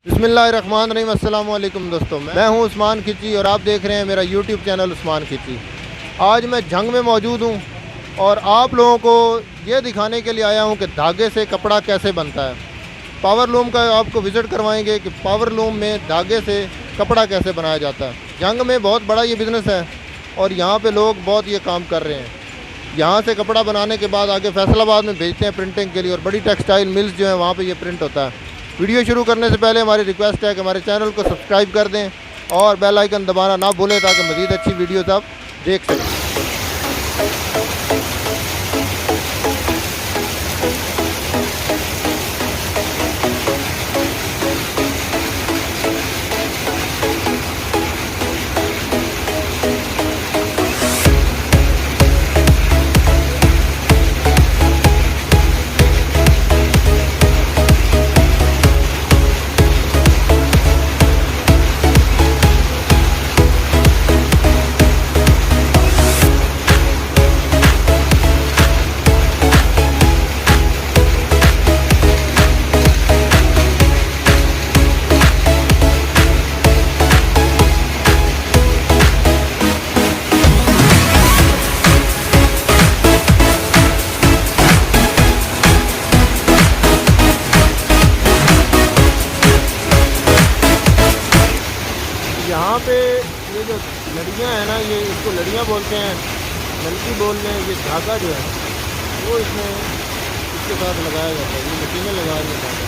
बिस्मिल्लाहिर्रहमानिर्रहीम। अस्सलाम वालेकुम दोस्तों, मैं हूं उस्मान खिची और आप देख रहे हैं मेरा यूट्यूब चैनल उस्मान खिची। आज मैं झंग में मौजूद हूं और आप लोगों को ये दिखाने के लिए आया हूं कि धागे से कपड़ा कैसे बनता है। पावर लूम का आपको विज़िट करवाएंगे कि पावर लूम में धागे से कपड़ा कैसे बनाया जाता है। झंग में बहुत बड़ा ये बिज़नेस है और यहाँ पे लोग बहुत ये काम कर रहे हैं। यहाँ से कपड़ा बनाने के बाद आगे फैसलाबाद में भेजते हैं प्रिंटिंग के लिए और बड़ी टेक्सटाइल मिल्स जो हैं वहाँ पे ये प्रिंट होता है। वीडियो शुरू करने से पहले हमारी रिक्वेस्ट है कि हमारे चैनल को सब्सक्राइब कर दें और बेल आइकन दबाना ना भूलें ताकि मज़ीद अच्छी वीडियोस आप देख सकें। यहाँ पे ये जो लड़ियाँ हैं ना, ये इसको लड़ियाँ बोलते हैं, नलकी बोल लें। ये धागा जो है वो इसमें इसके साथ लगाया जाता है। ये मशीनें लगा रही हैं धागा।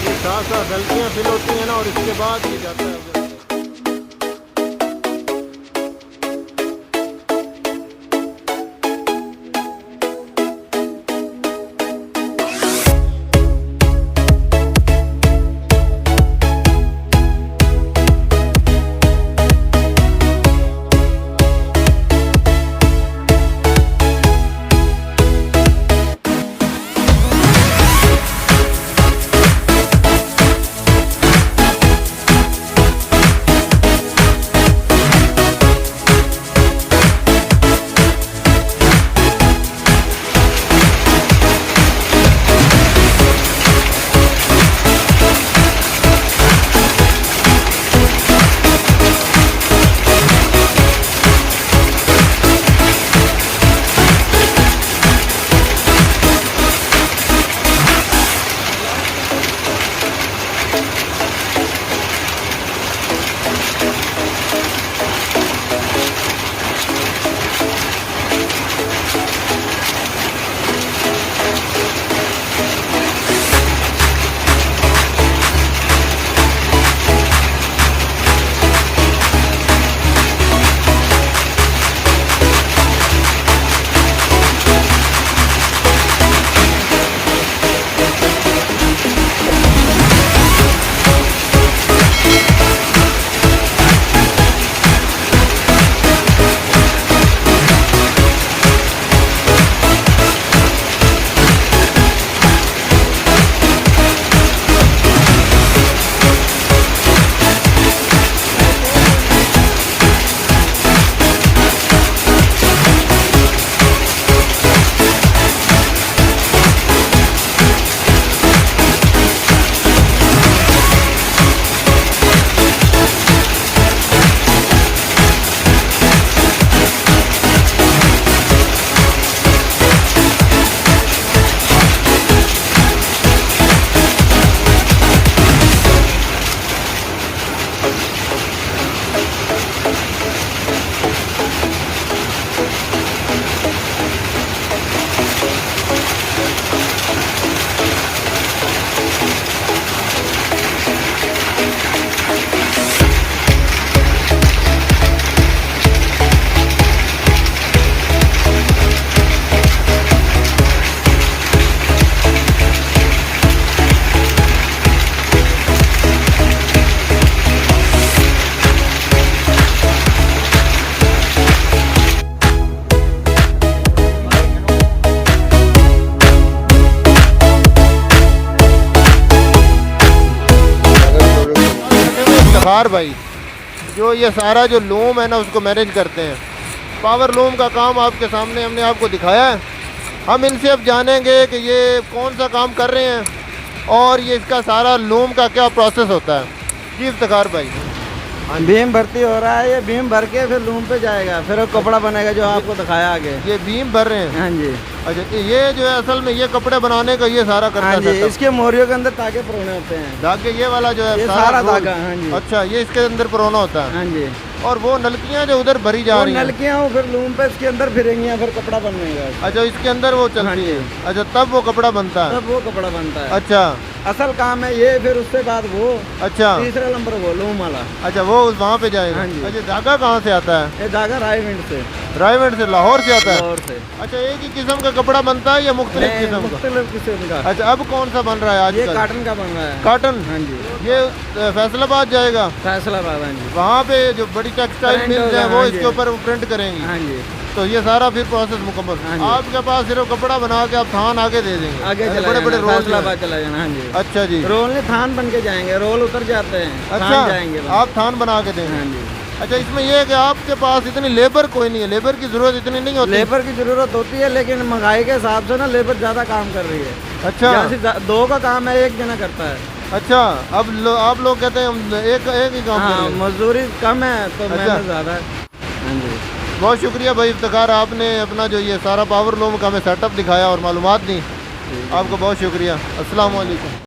ये साथ साथ डलकियाँ फिल होती हैं ना और इसके बाद ये जाता है। भाई जो ये सारा जो लूम है ना उसको मैनेज करते हैं। पावर लूम का काम आपके सामने हमने आपको दिखाया है। हम इनसे अब जानेंगे कि ये कौन सा काम कर रहे हैं और ये इसका सारा लूम का क्या प्रोसेस होता है। जी इफ्तिखार भाई। बीम भर्ती हो रहा है, ये बीम भर के फिर लूम पे जाएगा, फिर वो कपड़ा बनेगा जो आपको दिखाया आगे। ये बीम भर रहे हैं? हाँ जी। अच्छा, ये जो है असल में ये कपड़े बनाने का ये सारा करता है? हाँ जी, इसके मोरियों के अंदर धागे परोने होते हैं। धागे ये वाला जो है ये सारा धागा? हाँ जी। अच्छा, ये इसके अंदर परोना होता है? हाँ जी। और वो नलकियाँ जो उधर भरी जा रही हैं? नलकियाँ फिर लूम पे इसके अंदर फिरेंगी, फिर कपड़ा बनेगा। अच्छा, इसके अंदर वो चलती है? अच्छा, तब वो कपड़ा बनता है? तब वो कपड़ा बनता है। अच्छा, असल काम है ये, फिर उसके बाद वो। अच्छा, तीसरा नंबर वो लूम वाला। अच्छा, वो वहाँ पे जाएगा? हाँ जी। अच्छा, धागा कहाँ से आता है? ये धागा रायविंड से। रायविंड से? लाहौर से आता है? लाहौर से। अच्छा, एक ही किस्म का कपड़ा बनता है या मुख्तलिफ किस्म का? अच्छा, अब कौन सा बन रहा है आज? ये काटन का बन रहा है। काटन? हाँ जी। ये फैसलाबाद जाएगा? फैसलाबाद। हाँ जी। वहाँ पे जो बड़ी टेक्सटाइल मिल्स है वो इसके ऊपर प्रिंट करेंगी? हाँ जी। तो ये सारा फिर प्रोसेस मुकम्मल। आपके पास सिर्फ कपड़ा बना के आप थान आगे दे देंगे? आगे बड़े बड़े रोल चला जाना। हाँ जी। अच्छा जी। रोल नहीं, थान बन के जाएंगे, रोल उतर जाते हैं। अच्छा, जाएंगे आप थान बना के देंगे? हाँ जी। अच्छा, इसमें ये है कि आपके पास इतनी लेबर कोई नहीं है, लेबर की जरूरत इतनी नहीं होती? लेबर की जरूरत होती है, लेकिन महंगाई के हिसाब से ना लेबर ज्यादा काम कर रही है। अच्छा, दो का काम है, एक जना करता है। अच्छा, अब आप लोग कहते हैं हम एक ही काम कर रहे हैं? मजदूरी कम है तो मेहनत ज्यादा है। हाँ जी। बहुत शुक्रिया भाई इफ्तिखार, आपने अपना जो ये सारा पावर लूम का हमें सेटअप दिखाया और मालूमात दी। आपको बहुत शुक्रिया। अस्सलाम वालेकुम।